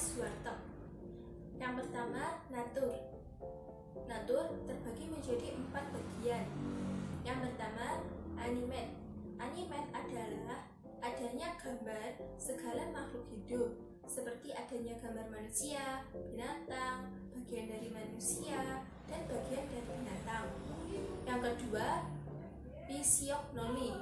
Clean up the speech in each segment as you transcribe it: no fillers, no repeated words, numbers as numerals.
Suharto. Yang pertama, natur. Natur terbagi menjadi 4 bagian. Yang pertama, animate. Animate adalah adanya gambar segala makhluk hidup, seperti adanya gambar manusia, binatang, bagian dari manusia, dan bagian dari binatang. Yang kedua, fisiognomi.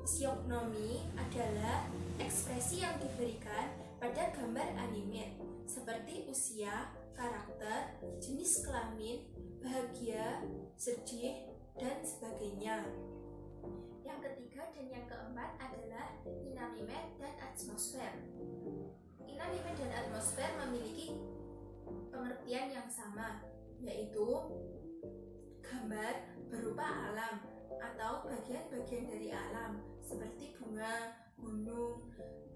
Fisiognomi adalah ekspresi yang diberikan pada gambar animate, seperti usia, karakter, jenis kelamin, bahagia, sedih, dan sebagainya. Yang ketiga dan yang keempat adalah inanimate dan atmosfer. Inanimate dan atmosfer memiliki pengertian yang sama, yaitu gambar berupa alam atau bagian-bagian dari alam seperti bunga, gunung,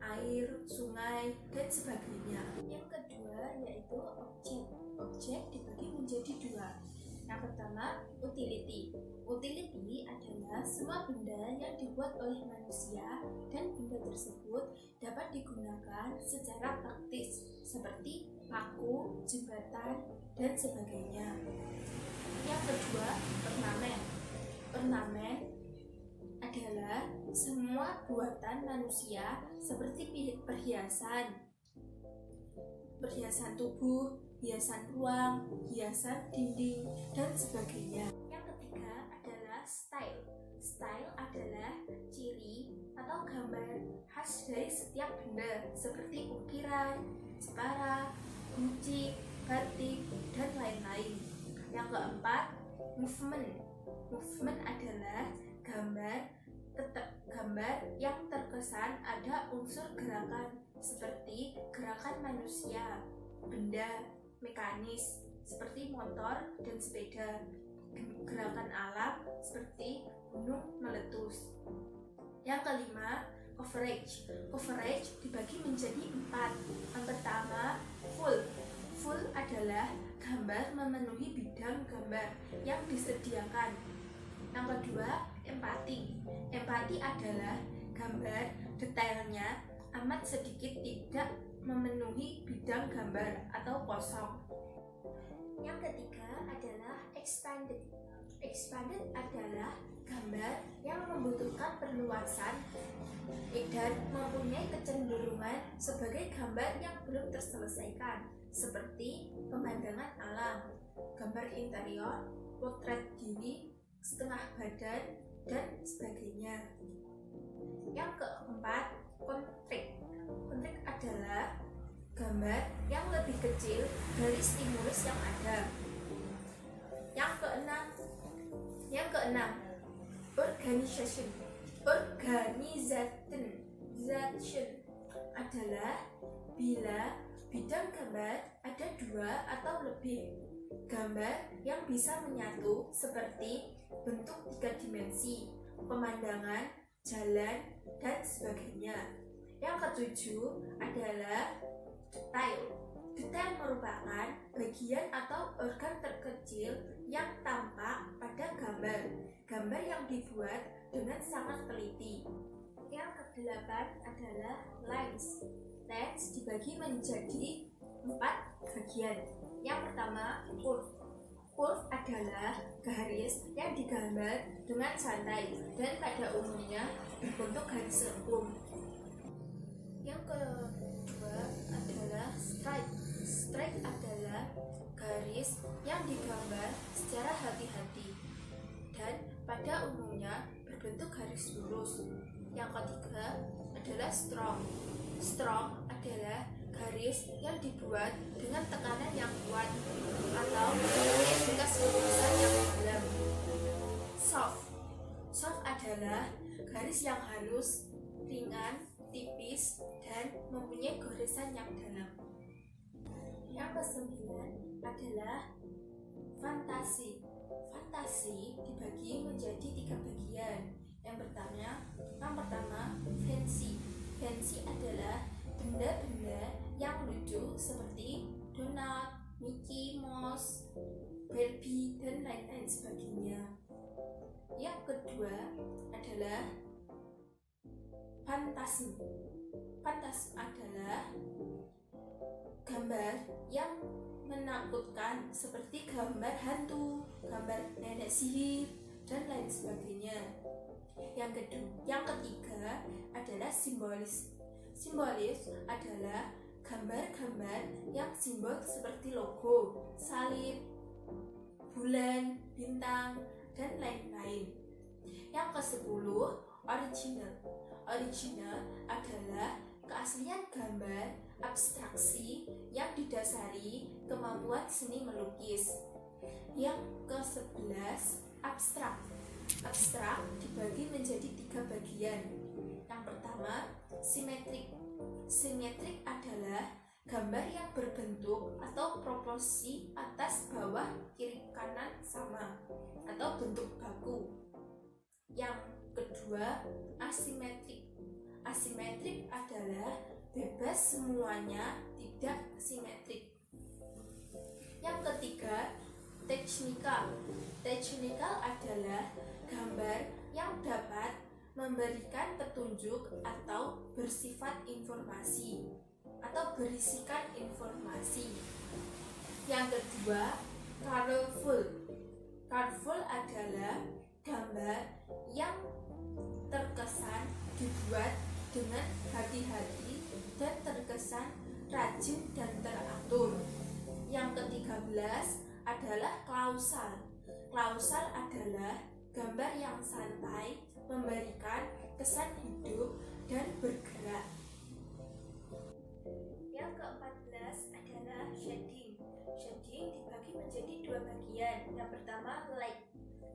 air, sungai, dan sebagainya. Yang kedua yaitu objek. Objek dibagi menjadi 2. Yang pertama, utility. Utility adalah semua benda yang dibuat oleh manusia dan benda tersebut dapat digunakan secara praktis seperti paku, jembatan, dan sebagainya. Yang kedua, ornamen. Ornamen adalah semua buatan manusia seperti perhiasan tubuh, hiasan ruang, hiasan dinding, dan sebagainya. Yang ketiga adalah style. Style adalah ciri atau gambar khas dari setiap benda seperti ukiran, jepara, guci, batik, dan lain-lain. Yang keempat, movement. Movement adalah gambar yang terkesan ada unsur gerakan seperti gerakan manusia, benda, mekanis seperti motor dan sepeda, gerakan alam seperti gunung meletus. Yang kelima, coverage. Coverage dibagi menjadi 4. Yang pertama, full. Full adalah gambar memenuhi bidang gambar yang disediakan. Yang kedua, empati. Empati adalah gambar detailnya amat sedikit tidak memenuhi bidang gambar atau kosong. Yang ketiga adalah expanded. Expanded adalah gambar yang membutuhkan perluasan dan mempunyai kecenderungan sebagai gambar yang belum terselesaikan, seperti pemandangan alam, gambar interior, potret diri, setengah badan, dan sebagainya. Yang keempat, kontrik. Kontrik adalah gambar yang lebih kecil dari stimulus yang ada. Yang keenam, organization. Organization adalah bila bidang gambar ada 2 atau lebih. Gambar yang bisa menyatu seperti bentuk 3 dimensi, pemandangan, jalan, dan sebagainya. Yang ketujuh adalah detail. Detail merupakan bagian atau organ terkecil yang tampak pada gambar. Gambar yang dibuat dengan sangat teliti. Yang kedelapan adalah lines. Lines dibagi menjadi 4 bagian. Yang pertama, curve. Curve adalah garis yang digambar dengan santai dan pada umumnya berbentuk garis lengkung. Yang kedua adalah strike. Strike adalah garis yang digambar secara hati-hati dan pada umumnya berbentuk garis lurus. Yang ketiga adalah strong. Strong adalah garis yang dibuat dengan tekanan yang kuat atau intensitas lurusan yang dalam. Soft. Soft adalah garis yang halus, ringan, tipis, dan mempunyai goresan yang dalam. Yang kesembilan adalah fantasi. Fantasi dibagi menjadi 3 bagian. Yang pertama, fancy. Fancy adalah benda-benda yang lucu seperti donat, Mickey Mouse, Barbie, dan lain-lain sebagainya. Yang kedua adalah fantasme. Fantasme adalah gambar yang menakutkan seperti gambar hantu, gambar nenek sihir, dan lain sebagainya. Yang ketiga adalah simbolis. Simbolis adalah gambar-gambar yang simbol seperti logo, salib, bulan, bintang, dan lain-lain. Yang ke-10, original. Original adalah keaslian gambar abstraksi yang didasari kemampuan seni melukis. Yang ke-11, abstrak. Abstrak dibagi menjadi 3 bagian. Yang pertama, simetrik. Simetrik adalah gambar yang berbentuk atau proporsi atas bawah kiri kanan sama atau bentuk baku. Yang kedua, asimetrik. Asimetrik adalah bebas semuanya tidak simetrik. Yang ketiga, teknikal. Teknikal adalah gambar yang dapat memberikan petunjuk atau bersifat informasi atau berisikan informasi. Yang kedua, colorful. Colorful adalah gambar yang terkesan dibuat dengan hati-hati dan terkesan rajin dan teratur. Yang ke-13 adalah klausal. Klausal adalah gambar yang santai, memberikan kesan hidup dan bergerak. Yang ke-14 adalah shading. Shading dibagi menjadi 2 bagian. Yang pertama, light.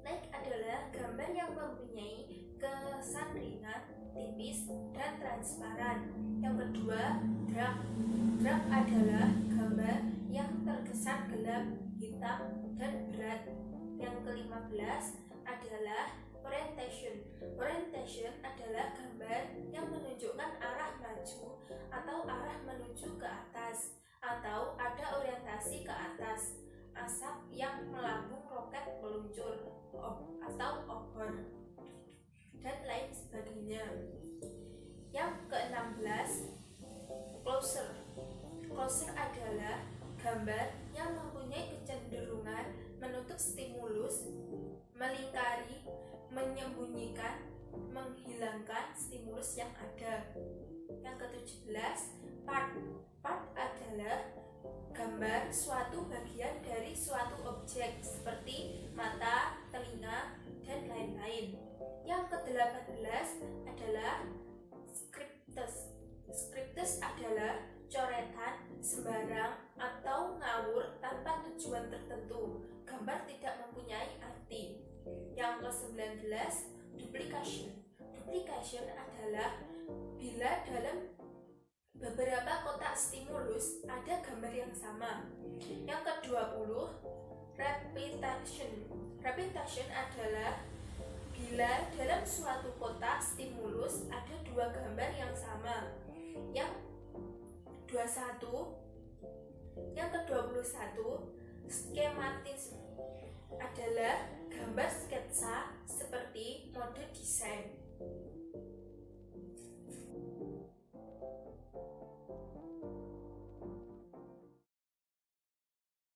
Light adalah gambar yang mempunyai kesan ringan, tipis, dan transparan. Yang kedua, dark. Dark adalah gambar yang terkesan gelap, hitam, dan berat. Yang ke-15 adalah orientation. Orientation adalah gambar yang menunjukkan arah maju atau arah menuju ke atas, atau ada orientasi ke atas, asap yang melambung roket meluncur atau obor, dan lain sebagainya. Yang ke-16, closer. Closer adalah gambar yang mempunyai kecenderungan menutup stimulus, melingkari, menyembunyikan, menghilangkan stimulus yang ada. Yang ke-17, part. Part adalah gambar suatu bagian dari suatu objek seperti mata, telinga, dan lain-lain. Yang ke-18 adalah scriptus. Scriptus adalah coretan sembarang atau ngawur tanpa tujuan tertentu. Gambar tidak mempunyai arti. Yang ke-19, duplication. Duplication adalah bila dalam beberapa kotak stimulus ada gambar yang sama. Yang ke-20, repetition. Repetition adalah bila dalam suatu kotak stimulus ada 2 gambar yang sama. Yang ke-21, skematis adalah gambar sketsa seperti mode desain.